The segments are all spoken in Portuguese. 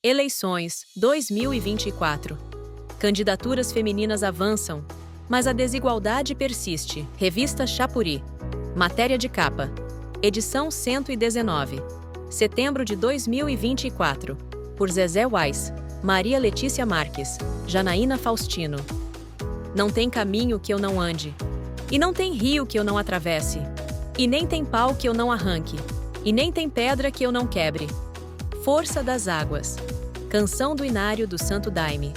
Eleições 2024. Candidaturas femininas avançam, mas a desigualdade persiste. Revista Chapuri. Matéria de capa. Edição 119. Setembro de 2024. Por Zezé Weiss, Maria Letícia Marques, Janaína Faustino. Não tem caminho que eu não ande, e não tem rio que eu não atravesse, e nem tem pau que eu não arranque, e nem tem pedra que eu não quebre. Força das Águas. Canção do Inário do Santo Daime.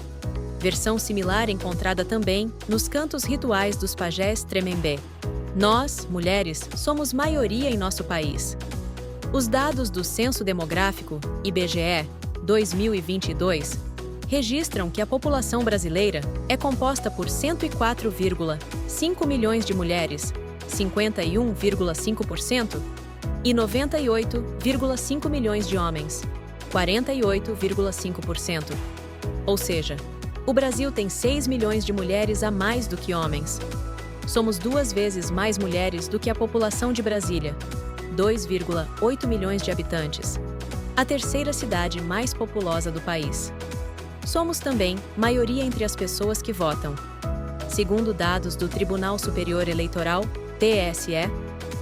Versão similar encontrada também nos cantos rituais dos pajés Tremembé. Nós, mulheres, somos maioria em nosso país. Os dados do Censo Demográfico, IBGE, 2022, registram que a população brasileira é composta por 104,5 milhões de mulheres, 51,5%, e 98,5 milhões de homens, 48,5%. Ou seja, o Brasil tem 6 milhões de mulheres a mais do que homens. Somos 2 vezes mais mulheres do que a população de Brasília, 2,8 milhões de habitantes, a terceira cidade mais populosa do país. Somos também maioria entre as pessoas que votam. Segundo dados do Tribunal Superior Eleitoral, TSE,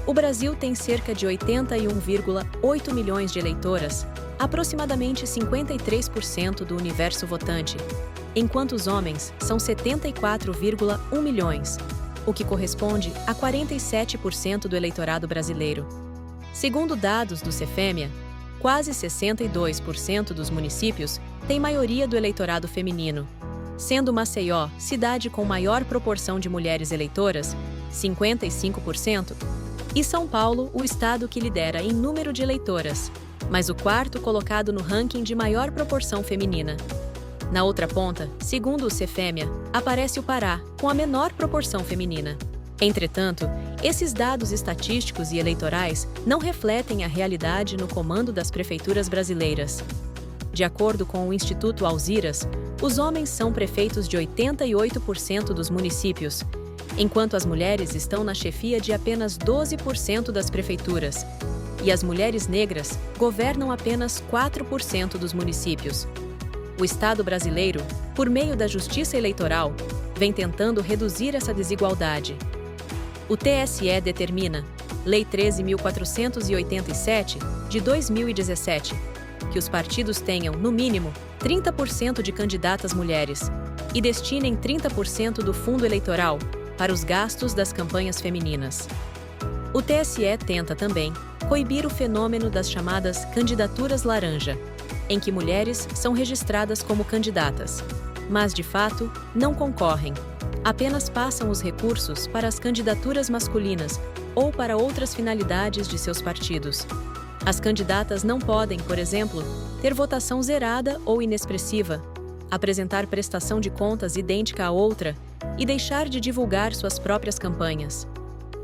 o Brasil tem cerca de 81,8 milhões de eleitoras, aproximadamente 53% do universo votante, enquanto os homens são 74,1 milhões, o que corresponde a 47% do eleitorado brasileiro. Segundo dados do Cefêmea, quase 62% dos municípios têm maioria do eleitorado feminino, sendo Maceió cidade com maior proporção de mulheres eleitoras, 55%, e São Paulo o estado que lidera em número de eleitoras, mas o quarto colocado no ranking de maior proporção feminina. Na outra ponta, segundo o Cefêmea, aparece o Pará, com a menor proporção feminina. Entretanto, esses dados estatísticos e eleitorais não refletem a realidade no comando das prefeituras brasileiras. De acordo com o Instituto Alziras, os homens são prefeitos de 88% dos municípios, enquanto as mulheres estão na chefia de apenas 12% das prefeituras, e as mulheres negras governam apenas 4% dos municípios. O Estado brasileiro, por meio da Justiça Eleitoral, vem tentando reduzir essa desigualdade. O TSE determina, Lei 13.487, de 2017, que os partidos tenham, no mínimo, 30% de candidatas mulheres e destinem 30% do fundo eleitoral para os gastos das campanhas femininas. O TSE tenta também coibir o fenômeno das chamadas candidaturas laranja, em que mulheres são registradas como candidatas, mas, de fato, não concorrem, apenas passam os recursos para as candidaturas masculinas ou para outras finalidades de seus partidos. As candidatas não podem, por exemplo, ter votação zerada ou inexpressiva, apresentar prestação de contas idêntica a outra e deixar de divulgar suas próprias campanhas.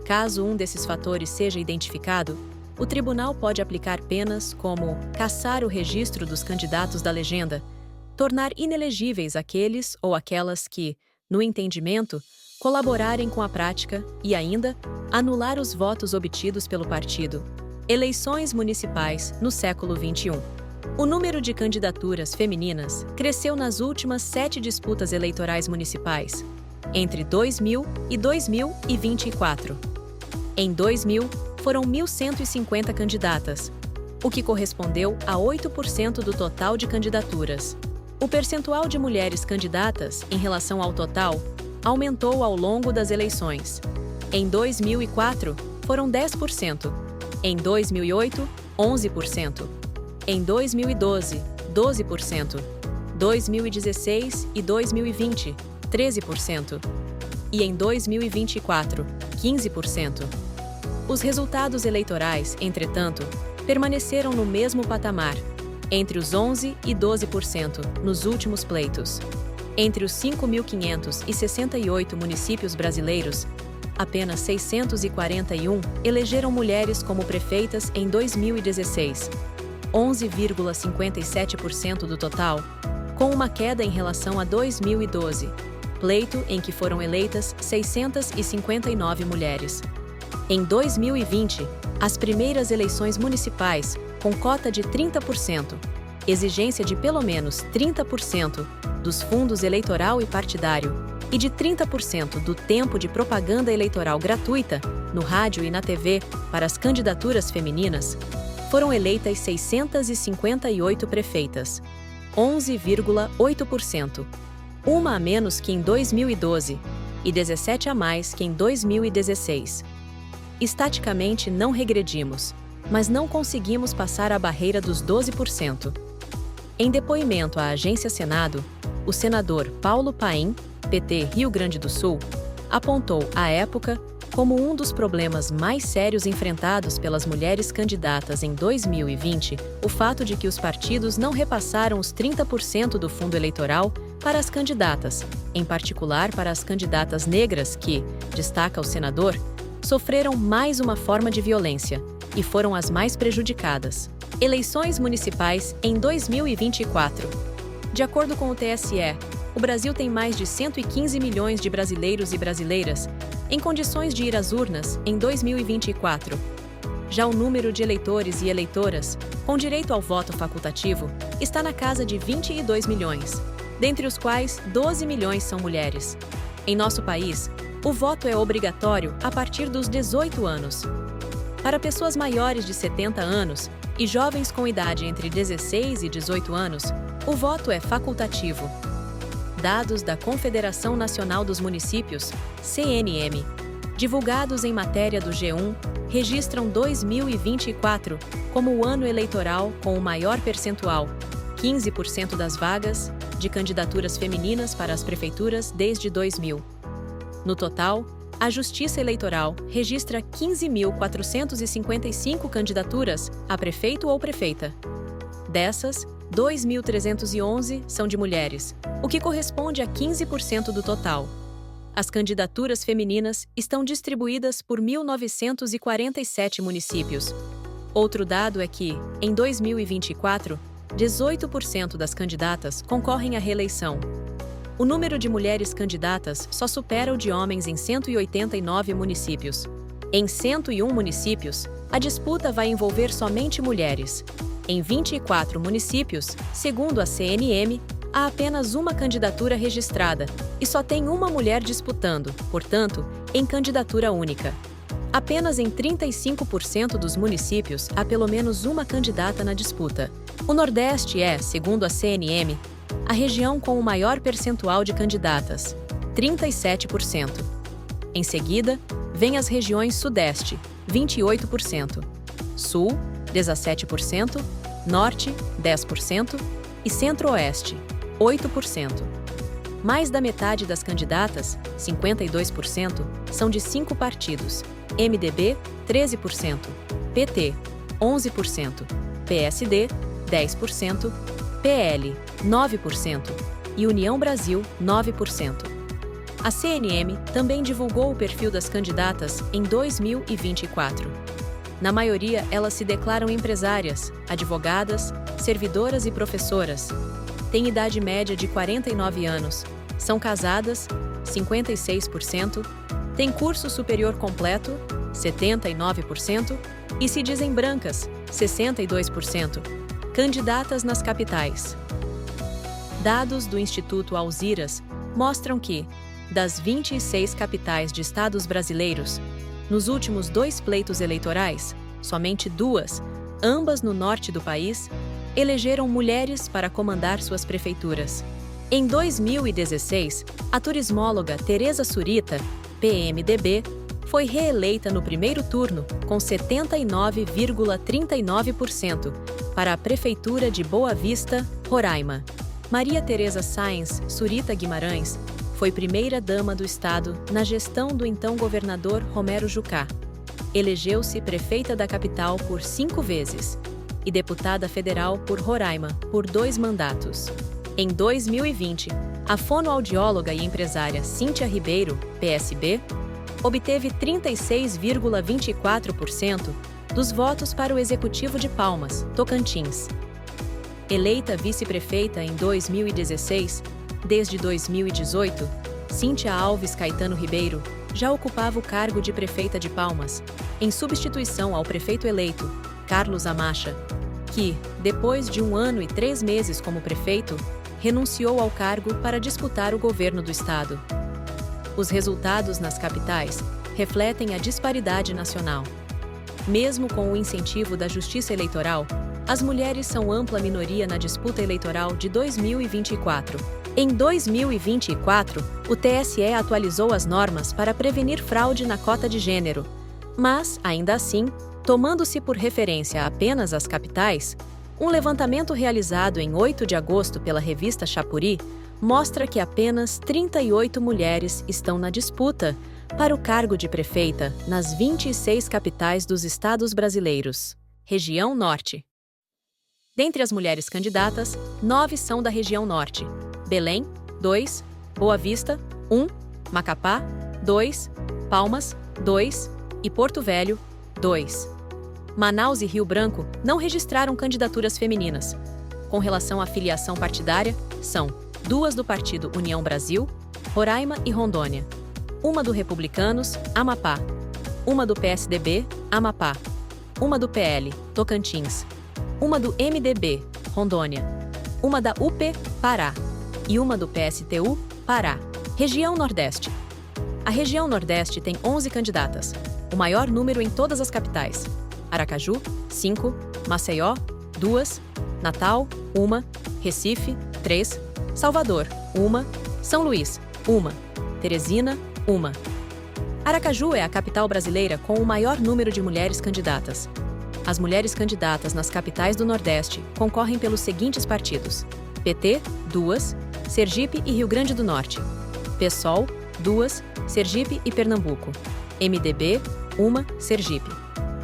Caso um desses fatores seja identificado, o tribunal pode aplicar penas como cassar o registro dos candidatos da legenda, tornar inelegíveis aqueles ou aquelas que, no entendimento, colaborarem com a prática e ainda anular os votos obtidos pelo partido. Eleições municipais no século XXI. O número de candidaturas femininas cresceu nas últimas 7 disputas eleitorais municipais, entre 2000 e 2024. Em 2000, foram 1.150 candidatas, o que correspondeu a 8% do total de candidaturas. O percentual de mulheres candidatas em relação ao total aumentou ao longo das eleições. Em 2004, foram 10%. Em 2008, 11%. Em 2012, 12%. 2016 e 2020, 13%. E em 2024, 15%. Os resultados eleitorais, entretanto, permaneceram no mesmo patamar, entre os 11% e 12% nos últimos pleitos. Entre os 5.568 municípios brasileiros, apenas 641 elegeram mulheres como prefeitas em 2016, 11,57% do total, com uma queda em relação a 2012, pleito em que foram eleitas 659 mulheres. Em 2020, as primeiras eleições municipais, com cota de 30%, exigência de pelo menos 30% dos fundos eleitoral e partidário e de 30% do tempo de propaganda eleitoral gratuita no rádio e na TV para as candidaturas femininas, foram eleitas 658 prefeitas, 11,8%, uma a menos que em 2012 e 17 a mais que em 2016. Estaticamente não regredimos, mas não conseguimos passar a barreira dos 12%. Em depoimento à Agência Senado, o senador Paulo Paim, PT Rio Grande do Sul, apontou, à época, como um dos problemas mais sérios enfrentados pelas mulheres candidatas em 2020, o fato de que os partidos não repassaram os 30% do fundo eleitoral para as candidatas, em particular para as candidatas negras que, destaca o senador, sofreram mais uma forma de violência e foram as mais prejudicadas. Eleições municipais em 2024. De acordo com o TSE, o Brasil tem mais de 115 milhões de brasileiros e brasileiras em condições de ir às urnas em 2024. Já o número de eleitores e eleitoras com direito ao voto facultativo está na casa de 22 milhões, dentre os quais 12 milhões são mulheres. Em nosso país, o voto é obrigatório a partir dos 18 anos. Para pessoas maiores de 70 anos e jovens com idade entre 16 e 18 anos, o voto é facultativo. Dados da Confederação Nacional dos Municípios, CNM, divulgados em matéria do G1, registram 2024 como o ano eleitoral com o maior percentual, 15% das vagas, de candidaturas femininas para as prefeituras desde 2000. No total, a Justiça Eleitoral registra 15.455 candidaturas a prefeito ou prefeita. Dessas, 2.311 são de mulheres, o que corresponde a 15% do total. As candidaturas femininas estão distribuídas por 1.947 municípios. Outro dado é que, em 2024, 18% das candidatas concorrem à reeleição. O número de mulheres candidatas só supera o de homens em 189 municípios. Em 101 municípios, a disputa vai envolver somente mulheres. Em 24 municípios, segundo a CNM, há apenas uma candidatura registrada e só tem uma mulher disputando, portanto, em candidatura única. Apenas em 35% dos municípios há pelo menos uma candidata na disputa. O Nordeste é, segundo a CNM, a região com o maior percentual de candidatas, 37%. Em seguida, vem as regiões Sudeste, 28%, Sul, 17%, Norte, 10% e Centro-Oeste, 8%. Mais da metade das candidatas, 52%, são de 5 partidos: MDB, 13%, PT, 11%, PSD, 10%, PL, 9% e União Brasil, 9%. A CNM também divulgou o perfil das candidatas em 2024. Na maioria, elas se declaram empresárias, advogadas, servidoras e professoras. Têm idade média de 49 anos, são casadas, 56%, têm curso superior completo, 79%, e se dizem brancas, 62%. Candidatas nas capitais. Dados do Instituto Alziras mostram que, das 26 capitais de estados brasileiros, nos últimos 2 pleitos eleitorais, somente 2, ambas no norte do país, elegeram mulheres para comandar suas prefeituras. Em 2016, a turismóloga Tereza Surita, PMDB, foi reeleita no primeiro turno com 79,39% para a Prefeitura de Boa Vista, Roraima. Maria Tereza Sáenz Surita Guimarães foi primeira-dama do estado na gestão do então governador Romero Jucá. Elegeu-se prefeita da capital por 5 vezes e deputada federal por Roraima por 2 mandatos. Em 2020, a fonoaudióloga e empresária Cíntia Ribeiro, PSB, obteve 36,24% dos votos para o Executivo de Palmas, Tocantins. Eleita vice-prefeita em 2016, desde 2018, Cíntia Alves Caetano Ribeiro já ocupava o cargo de prefeita de Palmas, em substituição ao prefeito eleito, Carlos Amacha, que, depois de 1 ano e 3 meses como prefeito, renunciou ao cargo para disputar o governo do estado. Os resultados nas capitais refletem a disparidade nacional. Mesmo com o incentivo da Justiça Eleitoral, as mulheres são ampla minoria na disputa eleitoral de 2024. Em 2024, o TSE atualizou as normas para prevenir fraude na cota de gênero, mas, ainda assim, tomando-se por referência apenas as capitais, um levantamento realizado em 8 de agosto pela revista Chapuri mostra que apenas 38 mulheres estão na disputa para o cargo de prefeita nas 26 capitais dos estados brasileiros. Região Norte. Dentre as mulheres candidatas, 9 são da região Norte: Belém, 2, Boa Vista, 1, Macapá, 2, Palmas, 2 e Porto Velho, 2. Manaus e Rio Branco não registraram candidaturas femininas. Com relação à filiação partidária, são 2 do partido União Brasil, Roraima e Rondônia, 1 do Republicanos, Amapá, 1 do PSDB, Amapá, 1 do PL, Tocantins, 1 do MDB, Rondônia, 1 da UP, Pará e 1 do PSTU, Pará. Região Nordeste. A região Nordeste tem 11 candidatas, o maior número em todas as capitais: Aracaju, 5, Maceió, 2, Natal, 1, Recife, 3, Salvador, 1, São Luís, 1, Teresina, 1. Aracaju é a capital brasileira com o maior número de mulheres candidatas. As mulheres candidatas nas capitais do Nordeste concorrem pelos seguintes partidos: PT, 2, Sergipe e Rio Grande do Norte; PSOL, 2, Sergipe e Pernambuco; MDB, 1, Sergipe;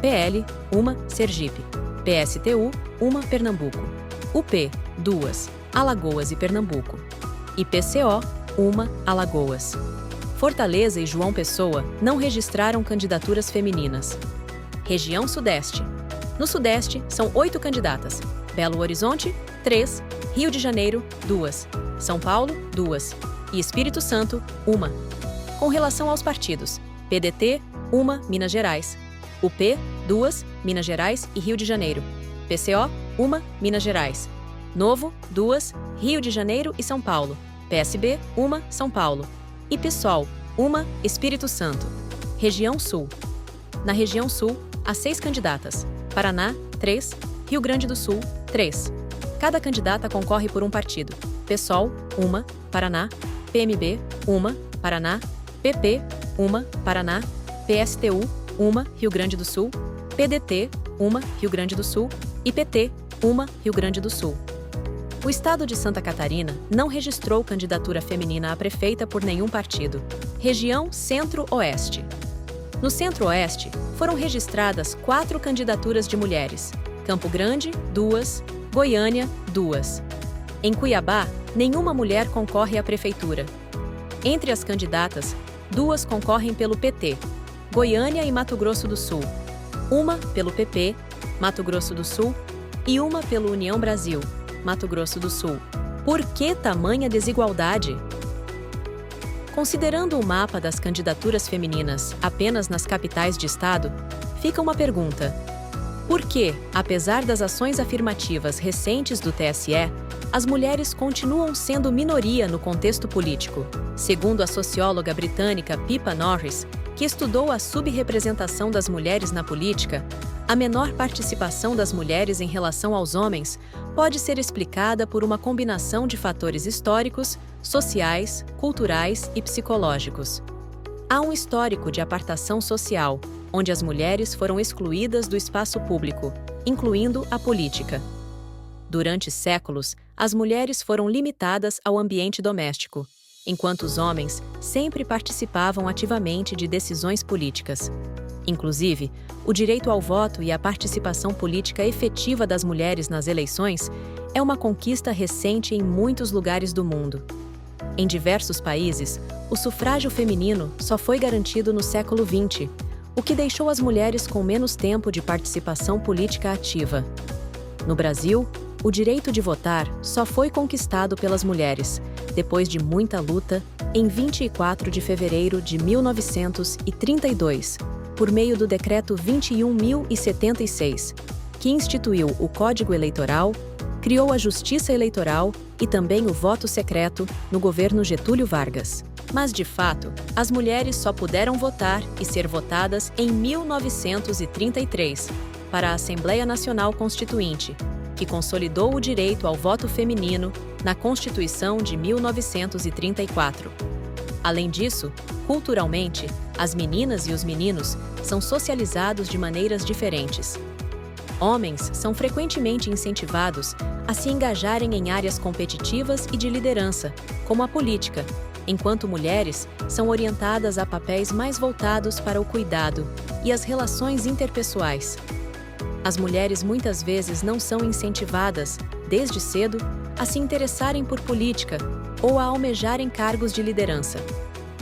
PL, 1, Sergipe; PSTU, 1, Pernambuco; UP, 2, Alagoas e Pernambuco; e PCO, 1, Alagoas. Fortaleza e João Pessoa não registraram candidaturas femininas. Região Sudeste. No Sudeste, são 8 candidatas: Belo Horizonte, 3, Rio de Janeiro, 2, São Paulo, 2 e Espírito Santo, 1. Com relação aos partidos: PDT, 1, Minas Gerais; UP, 2, Minas Gerais e Rio de Janeiro; PCO, 1, Minas Gerais; Novo, 2, Rio de Janeiro e São Paulo; PSB, 1, São Paulo; e PSOL, 1, Espírito Santo. Região Sul. Na região Sul, há 6 candidatas: Paraná, 3, Rio Grande do Sul, 3. Cada candidata concorre por um partido: PSOL, 1, Paraná; PMB, 1, Paraná; PP, 1, Paraná; PSTU, 1, Rio Grande do Sul; PDT, 1, Rio Grande do Sul; e PT, 1, Rio Grande do Sul. O estado de Santa Catarina não registrou candidatura feminina a prefeita por nenhum partido. Região Centro-Oeste. No Centro-Oeste, foram registradas 4 candidaturas de mulheres: Campo Grande, 2, Goiânia, 2. Em Cuiabá, nenhuma mulher concorre à prefeitura. Entre as candidatas, 2 concorrem pelo PT, Goiânia e Mato Grosso do Sul; 1 pelo PP, Mato Grosso do Sul, e 1 pelo União Brasil, Mato Grosso do Sul. Por que tamanha desigualdade? Considerando o mapa das candidaturas femininas apenas nas capitais de estado, fica uma pergunta: por que, apesar das ações afirmativas recentes do TSE, as mulheres continuam sendo minoria no contexto político? Segundo a socióloga britânica Pippa Norris, que estudou a subrepresentação das mulheres na política, a menor participação das mulheres em relação aos homens pode ser explicada por uma combinação de fatores históricos, sociais, culturais e psicológicos. Há um histórico de apartação social, onde as mulheres foram excluídas do espaço público, incluindo a política. Durante séculos, as mulheres foram limitadas ao ambiente doméstico, enquanto os homens sempre participavam ativamente de decisões políticas. Inclusive, o direito ao voto e a participação política efetiva das mulheres nas eleições é uma conquista recente em muitos lugares do mundo. Em diversos países, o sufrágio feminino só foi garantido no século XX, o que deixou as mulheres com menos tempo de participação política ativa. No Brasil, o direito de votar só foi conquistado pelas mulheres, depois de muita luta, em 24 de fevereiro de 1932, por meio do Decreto 21.076, que instituiu o Código Eleitoral, criou a Justiça Eleitoral e também o voto secreto no governo Getúlio Vargas. Mas, de fato, as mulheres só puderam votar e ser votadas em 1933, para a Assembleia Nacional Constituinte, que consolidou o direito ao voto feminino na Constituição de 1934. Além disso, culturalmente, as meninas e os meninos são socializados de maneiras diferentes. Homens são frequentemente incentivados a se engajarem em áreas competitivas e de liderança, como a política, enquanto mulheres são orientadas a papéis mais voltados para o cuidado e as relações interpessoais. As mulheres muitas vezes não são incentivadas, desde cedo, a se interessarem por política ou a almejarem cargos de liderança,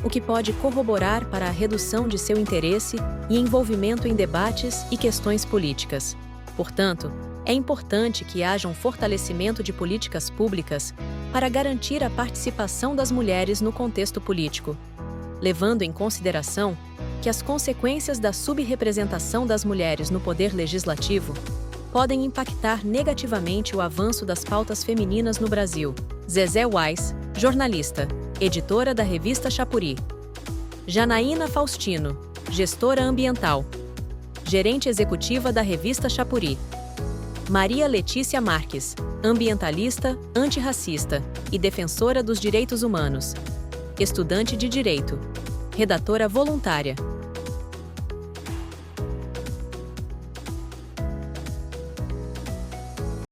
o que pode corroborar para a redução de seu interesse e envolvimento em debates e questões políticas. Portanto, é importante que haja um fortalecimento de políticas públicas para garantir a participação das mulheres no contexto político, levando em consideração que as consequências da subrepresentação das mulheres no poder legislativo podem impactar negativamente o avanço das pautas femininas no Brasil. Zezé Weiss, jornalista, editora da revista Chapuri. Janaína Faustino, gestora ambiental, gerente executiva da revista Chapuri. Maria Letícia Marques, ambientalista, antirracista e defensora dos direitos humanos. Estudante de Direito. Redatora voluntária.